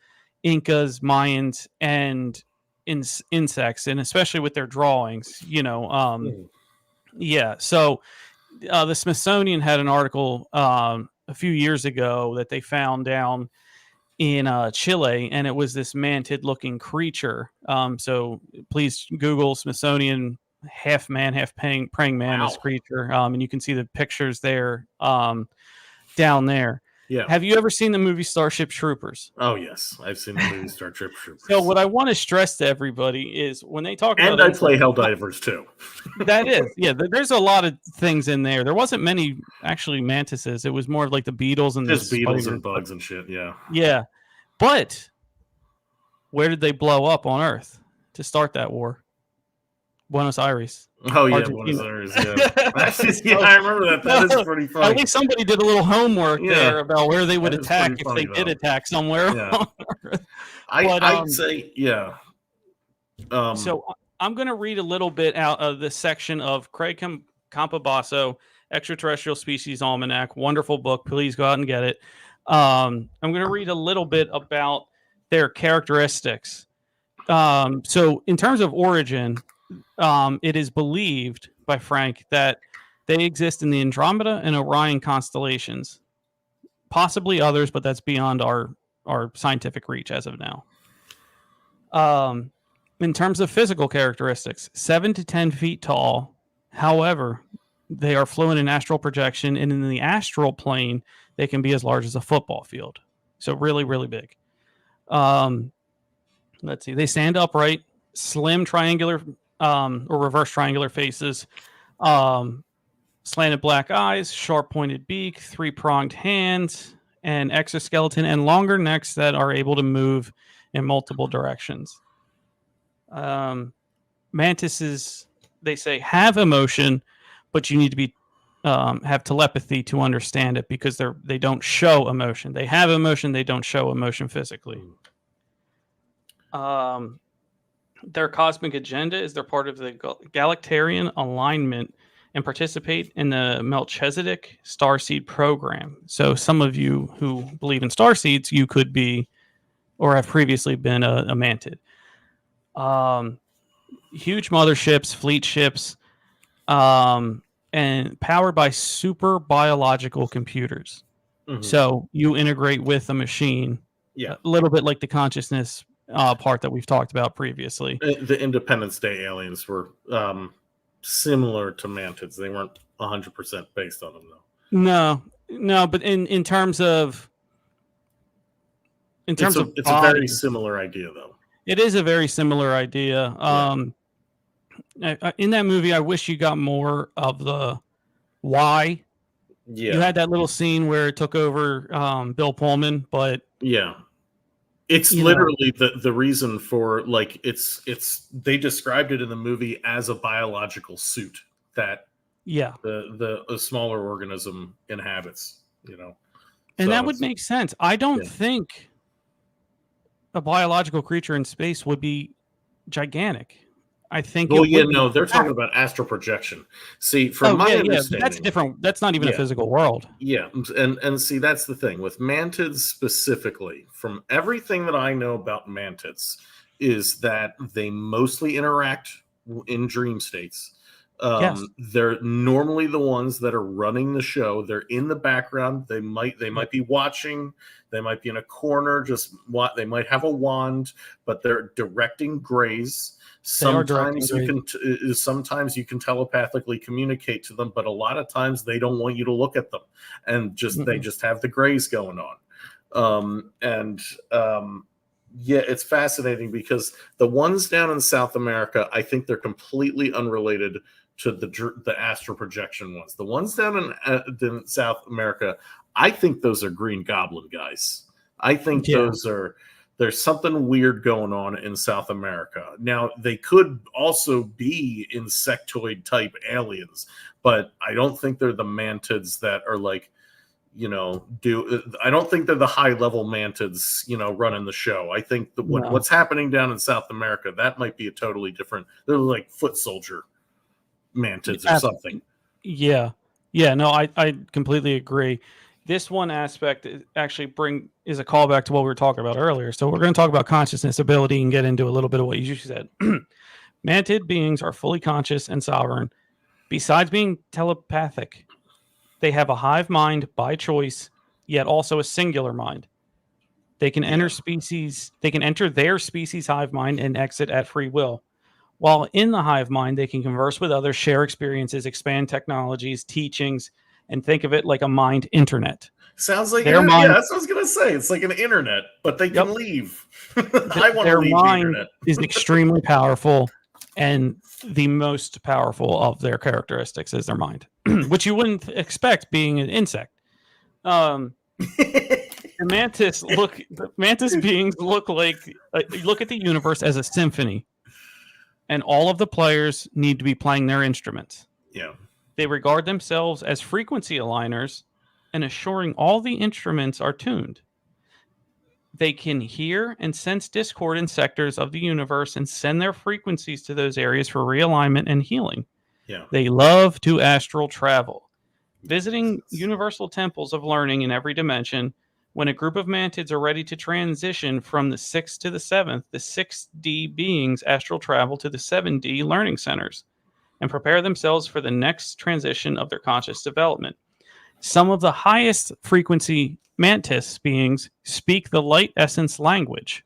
Incas, Mayans, and insects, and especially with their drawings. Mhm. Yeah. So the Smithsonian had an article a few years ago that they found down in Chile, and it was this mantid-looking creature. So please Google Smithsonian half man, half praying mantis Wow. creature, and you can see the pictures there down there. Yeah. Have you ever seen the movie Starship Troopers? Oh yes, I've seen the movie Star Trek Troopers. So what I want to stress to everybody is when they talk and about I play Helldivers too. that is, yeah, there's a lot of things in there. There wasn't many actually mantises. It was more of like the beetles and Just the beetles spiders. and bugs and shit. Yeah. Yeah. But where did they blow up on Earth to start that war? Buenos Aires. Oh yeah, Argentina. Buenos Aires. Yeah. Yeah, I remember that. That is pretty funny. At least somebody did a little homework Yeah. there about where they would That is attack pretty if funny, they did though. attack somewhere Yeah. on Earth. I'd say, yeah. So I'm going to read a little bit out of this section of Craig Campobasso, Extraterrestrial Species Almanac. Wonderful book. Please go out and get it. I'm going to read a little bit about their characteristics. So in terms of origin, it is believed by Frank that they exist in the Andromeda and Orion constellations, possibly others, but that's beyond our scientific reach as of now. In terms of physical characteristics, 7 to 10 feet tall. However, they are fluent in astral projection, and in the astral plane, they can be as large as a football field. So really, really big. Let's see. They stand upright, slim triangular or reverse triangular faces, slanted black eyes, sharp pointed beak, 3-pronged hands, and exoskeleton and longer necks that are able to move in multiple directions. Mantises, they say, have emotion, but you need to be have telepathy to understand it because they don't show emotion. They have emotion, they don't show emotion physically. Their cosmic agenda is they're part of the Galactarian alignment and participate in the Melchizedek Starseed program. So some of you who believe in starseeds, you could be or have previously been a mantid. Huge motherships, fleet ships, and powered by super biological computers. Mhm. So you integrate with a machine, Yeah. a little bit like the consciousness part that we've talked about previously. The Independence Day aliens were similar to mantids. They weren't 100% based on them, though. No, but in terms of It's a very similar idea, though. It is a very similar idea. In that movie, I wish you got more of the why. Yeah. You had that little scene where it took over Bill Pullman, but yeah. It's literally the reason for, like, it's they described it in the movie as a biological suit that the smaller organism inhabits, And so that would make sense. I don't think a biological creature in space would be gigantic. I think. Well, they're talking about astral projection. See, from my understanding, that's different. That's not even a physical world. Yeah, and see, that's the thing with mantids specifically. From everything that I know about mantids, is that they mostly interact in dream states. They're normally the ones that are running the show. They're in the background. They might be watching. They might be in a corner. They might have a wand, but they're directing grays. Sometimes you can telepathically communicate to them, but a lot of times they don't want you to look at them, and they just have the grays going on. It's fascinating because the ones down in South America, I think they're completely unrelated to the astral projection ones. The ones down in South America, I think those are Green Goblin guys. I think there's something weird going on in South America. Now, they could also be insectoid type aliens, but I don't think they're the mantids that are like, I don't think they're the high level mantids, running the show. I think what's happening down in South America, that might be a totally different, they're like foot soldier mantids or something. Yeah. No, I completely agree. This one aspect actually is a callback to what we were talking about earlier. So we're going to talk about consciousness ability and get into a little bit of what you said. Mantid beings are fully conscious and sovereign. Besides being telepathic, they have a hive mind by choice, yet also a singular mind. They can enter their species hive mind and exit at free will. While in the hive mind, they can converse with others, share experiences, expand technologies, teachings, and think of it like a mind internet. Sounds like that's what I was going to say. It's like an internet, but they can leave. I want to leave the internet. Is extremely powerful, and the most powerful of their characteristics is their mind, which you wouldn't expect being an insect. The mantis beings look like look at the universe as a symphony, and all of the players need to be playing their instruments. Yeah. They regard themselves as frequency aligners and assuring all the instruments are tuned. They can hear and sense discord in sectors of the universe and send their frequencies to those areas for realignment and healing. Yeah. They love to astral travel, visiting universal temples of learning in every dimension. When a group of mantids are ready to transition from the 6th to the 7th, the 6D beings astral travel to the 7D learning centers and prepare themselves for the next transition of their conscious development. Some of the highest frequency mantis beings speak the light essence language.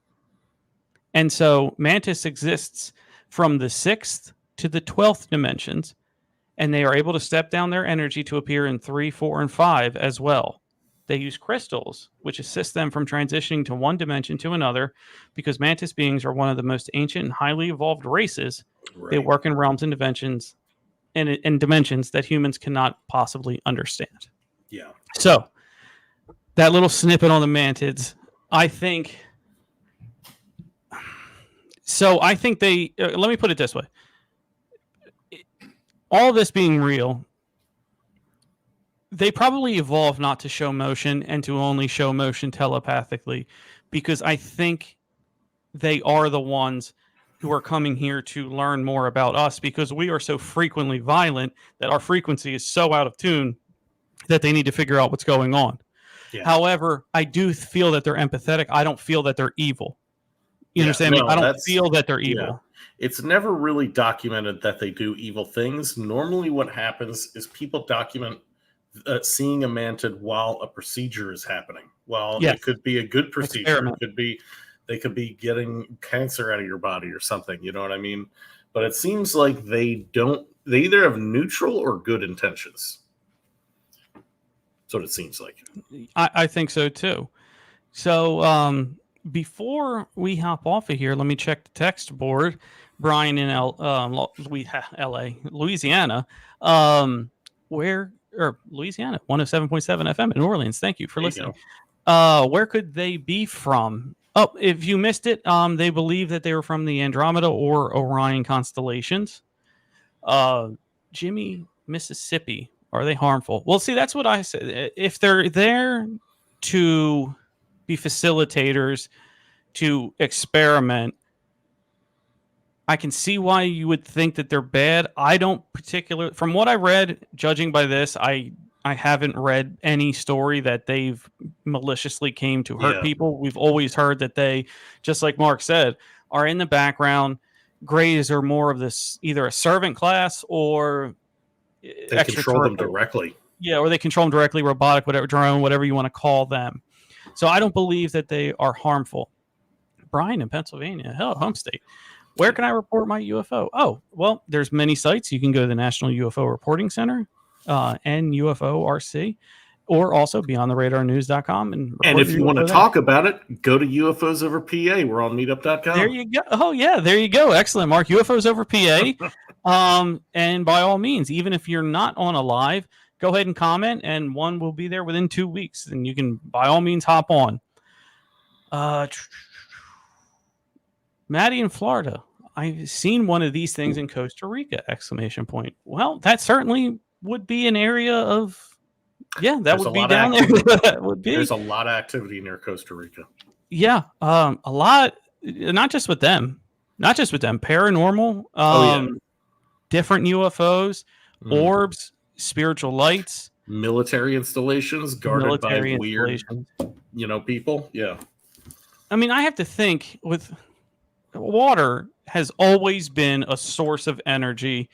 And so mantis exists from the 6th to the 12th dimensions, and they are able to step down their energy to appear in 3, 4, and 5 as well. They use crystals, which assist them from transitioning to one dimension to another, because mantis beings are one of the most ancient and highly evolved races. Right. They work in realms and dimensions and dimensions that humans cannot possibly understand. Yeah. So that little snippet on the mantids, I think they, let me put it this way. All this being real, they probably evolved not to show motion and to only show motion telepathically, because I think they are the ones who are coming here to learn more about us, because we are so frequently violent that our frequency is so out of tune that they need to figure out what's going on. Yeah. However, I do feel that they're empathetic. I don't feel that they're evil. You understand me? I don't feel that they're evil. Yeah. It's never really documented that they do evil things. Normally what happens is people document seeing a mantid while a procedure is happening. Well, it could be a good procedure. They could be getting cancer out of your body or something. You know what I mean? But it seems like they either have neutral or good intentions. That's what it seems like. I think so too. So before we hop off of here, let me check the text board. Brian in Louisiana, Louisiana 107.7 FM in New Orleans. Thank you for listening. Where could they be from? Oh, if you missed it, they believe that they were from the Andromeda or Orion constellations. Jimmy, Mississippi. Are they harmful? Well, see, that's what I said. If they're there to be facilitators, to experiment, I can see why you would think that they're bad. I don't particularly, from what I read, judging by this, I haven't read any story that they've maliciously came to hurt people. We've always heard that they, just like Mark said, are in the background. Greys are more of this, either a servant class or they control them directly. Yeah, or they control them directly, robotic, whatever, drone, whatever you want to call them. So I don't believe that they are harmful. Brian in Pennsylvania, home state. Where can I report my UFO? Oh, well, there's many sites. You can go to the National UFO Reporting Center, NUFORC, or also beyondtheradarnews.com. And if you want to talk about it, go to UFOs Over PA. We're on meetup.com. There you go. Oh, yeah, there you go. Excellent, Mark. UFOs Over PA. And by all means, even if you're not on a live, go ahead and comment, and one will be there within 2 weeks, and you can by all means hop on. Maddie in Florida. I've seen one of these things in Costa Rica! ! Well, that certainly would be an area of, that would be down there. That would be. There's a lot of activity near Costa Rica. Yeah, a lot, not just with them, paranormal, different UFOs, orbs, spiritual lights, military installations guarded by weird, people. Yeah. I mean, I have to think with water has always been a source of energy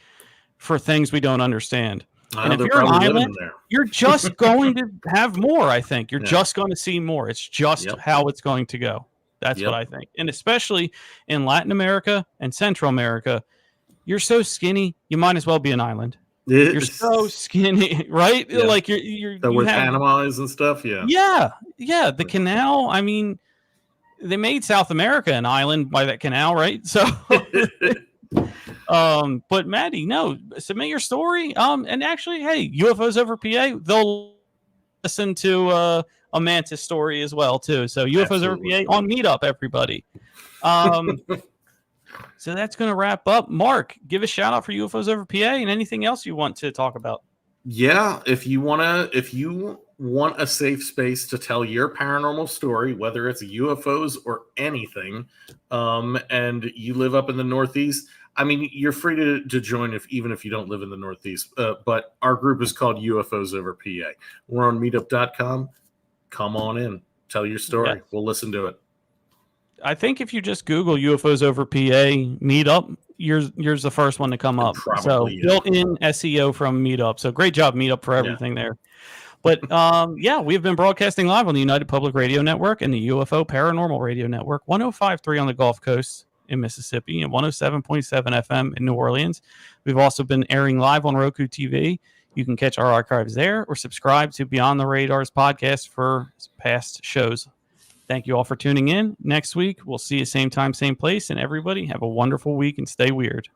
for things we don't understand. And if you're an island, you're just going to have more, I think. You're just going to see more. It's just how it's going to go. That's what I think. And especially in Latin America and Central America, you're so skinny, you might as well be an island. You're so skinny, right? Yeah. Like you with have Panama's and stuff. Yeah. Yeah. The canal, I mean, they made South America an island by that canal, right? So, but Maddie, no, submit your story. And actually, hey, UFOs over PA, they'll listen to a Mantis story as well too. So UFOs over PA on Meetup, everybody. So that's going to wrap up. Mark, give a shout out for UFOs over PA and anything else you want to talk about. Yeah, if you want a safe space to tell your paranormal story, whether it's UFOs or anything, and you live up in the Northeast, I mean, you're free to join even if you don't live in the Northeast. But our group is called UFOs Over PA. We're on meetup.com. Come on in. Tell your story. Yeah. We'll listen to it. I think if you just Google UFOs Over PA Meetup, yours the first one to come up. Probably, so built-in SEO from Meetup. So great job, Meetup, for everything there. But we've been broadcasting live on the United Public Radio Network and the UFO Paranormal Radio Network, 105.3 on the Gulf Coast in Mississippi and 107.7 FM in New Orleans. We've also been airing live on Roku TV. You can catch our archives there or subscribe to Beyond the Radar's podcast for past shows. Thank you all for tuning in. Next week, we'll see you same time, same place. And everybody have a wonderful week and stay weird.